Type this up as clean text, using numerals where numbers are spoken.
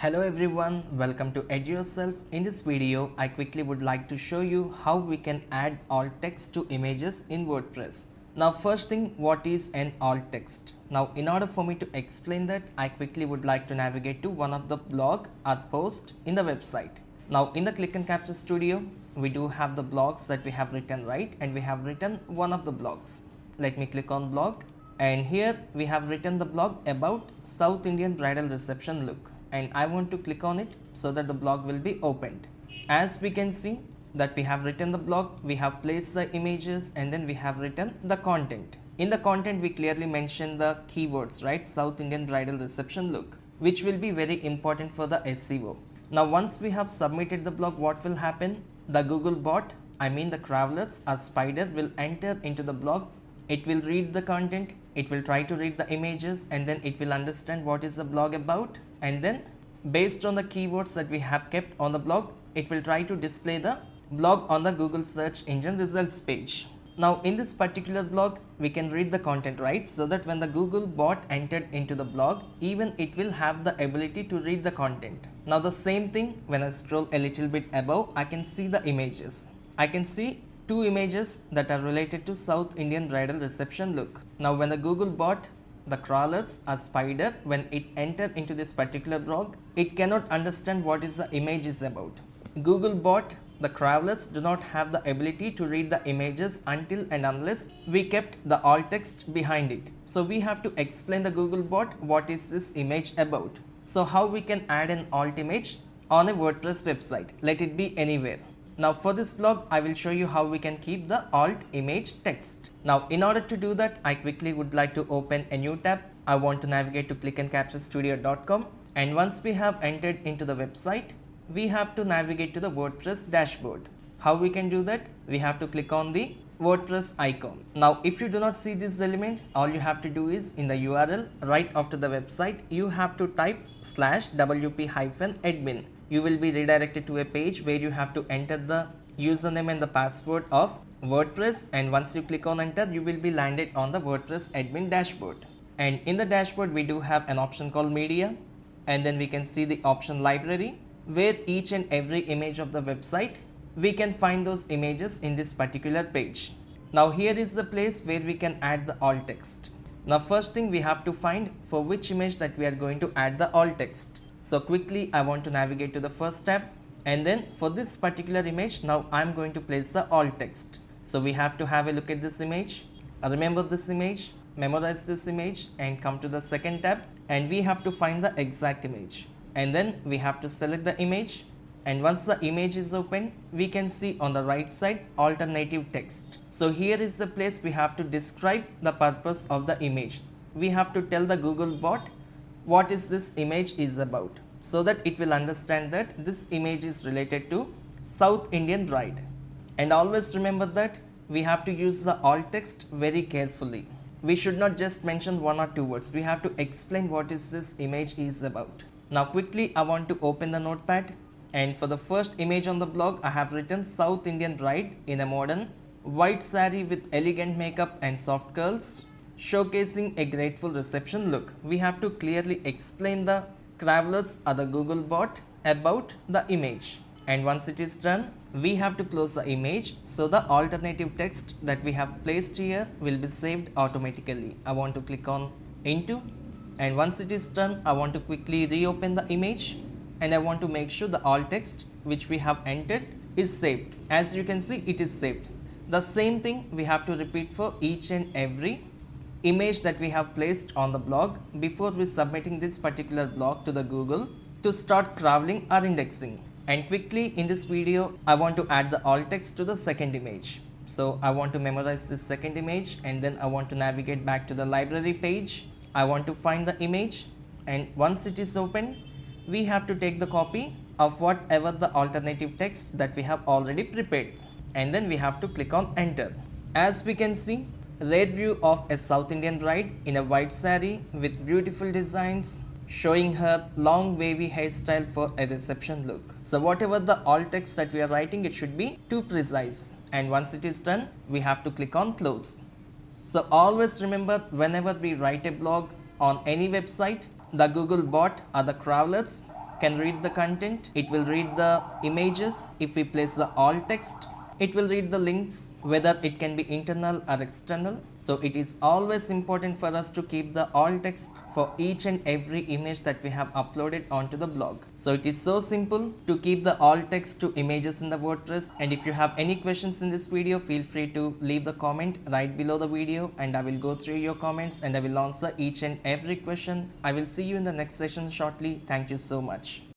Hello everyone, welcome to Edurself. In this video, I quickly would like to show you how we can add alt text to images in WordPress. Now first thing, what is an alt text? Now in order for me to explain that, I quickly would like to navigate to one of the blog or post in the website. Now in the Click and Capture Studio, we do have the blogs that we have written, right? And we have written one of the blogs. Let me click on blog. And here we have written the blog about South Indian bridal reception look, and I want to click on it so that the blog will be opened. As we can see that we have written the blog, we have placed the images, and then we have written the content. In the content we clearly mention the keywords, right? South Indian bridal reception look, which will be very important for the SEO. Now once we have submitted the blog, what will happen? The Google bot, I mean the crawlers or spider, will enter into the blog. It will read the content, it will try to read the images, and then it will understand what is the blog about, and then based on the keywords that we have kept on the blog, it will try to display the blog on the Google search engine results page. Now in this particular blog, we can read the content, right? So that when the Google bot entered into the blog, even it will have the ability to read the content. Now the same thing, when I scroll a little bit above, I can see the images. I can see two images that are related to South Indian bridal reception look. Now when the Google bot, the crawlers or spider, when it entered into this particular blog, it cannot understand what is the image is about. Google bot, the crawlers do not have the ability to read the images until and unless we kept the alt text behind it. So we have to explain the Google bot what is this image about. So how we can add an alt image on a WordPress website, let it be anywhere. Now for this blog, I will show you how we can keep the alt image text. Now in order to do that, I quickly would like to open a new tab. I want to navigate to clickandcapturestudio.com, and once we have entered into the website, we have to navigate to the WordPress dashboard. How we can do that? We have to click on the WordPress icon. Now if you do not see these elements, all you have to do is in the URL right after the website, you have to type /wp-admin. You will be redirected to a page where you have to enter the username and the password of WordPress, and once you click on enter, you will be landed on the WordPress admin dashboard. And in the dashboard, we do have an option called media, and then we can see the option library, where each and every image of the website, we can find those images in this particular page. Now here is the place where we can add the alt text. Now first thing, we have to find for which image that we are going to add the alt text. So quickly I want to navigate to the first tab, and then for this particular image, now I'm going to place the alt text. So we have to have a look at this image, remember this image, memorize this image, and come to the second tab, and we have to find the exact image, and then we have to select the image. And once the image is open, we can see on the right side alternative text. So here is the place we have to describe the purpose of the image. We have to tell the Google bot what is this image is about, so that it will understand that this image is related to South Indian bride. And always remember that we have to use the alt text very carefully. We should not just mention one or two words, we have to explain what is this image is about. Now quickly I want to open the notepad, and for the first image on the blog, I have written South Indian bride in a modern white saree with elegant makeup and soft curls, showcasing a grateful reception look. We have to clearly explain the crawlers or the Google bot about the image, and once it is done, we have to close the image, so the alternative text that we have placed here will be saved automatically. I want to click on into, and once it is done, I want to quickly reopen the image, and I want to make sure the alt text which we have entered is saved. As you can see, it is saved. The same thing we have to repeat for each and every image that we have placed on the blog before we submitting this particular blog to the Google to start crawling or indexing. And quickly in this video, I want to add the alt text to the second image. So I want to memorize this second image, and then I want to navigate back to the library page. I want to find the image, and once it is open, we have to take the copy of whatever the alternative text that we have already prepared, and then we have to click on enter. As we can see, rare view of a South Indian bride in a white saree with beautiful designs, showing her long wavy hairstyle for a reception look. So whatever the alt text that we are writing, it should be too precise, and once it is done, we have to click on close. So always remember, whenever we write a blog on any website, the Google bot or the crawlers can read the content, it will read the images. If we place the alt text, it will read the links, whether it can be internal or external. So it is always important for us to keep the alt text for each and every image that we have uploaded onto the blog. So it is so simple to keep the alt text to images in the WordPress. And if you have any questions in this video, feel free to leave the comment right below the video, and I will go through your comments and I will answer each and every question. I will see you in the next session shortly. Thank you so much.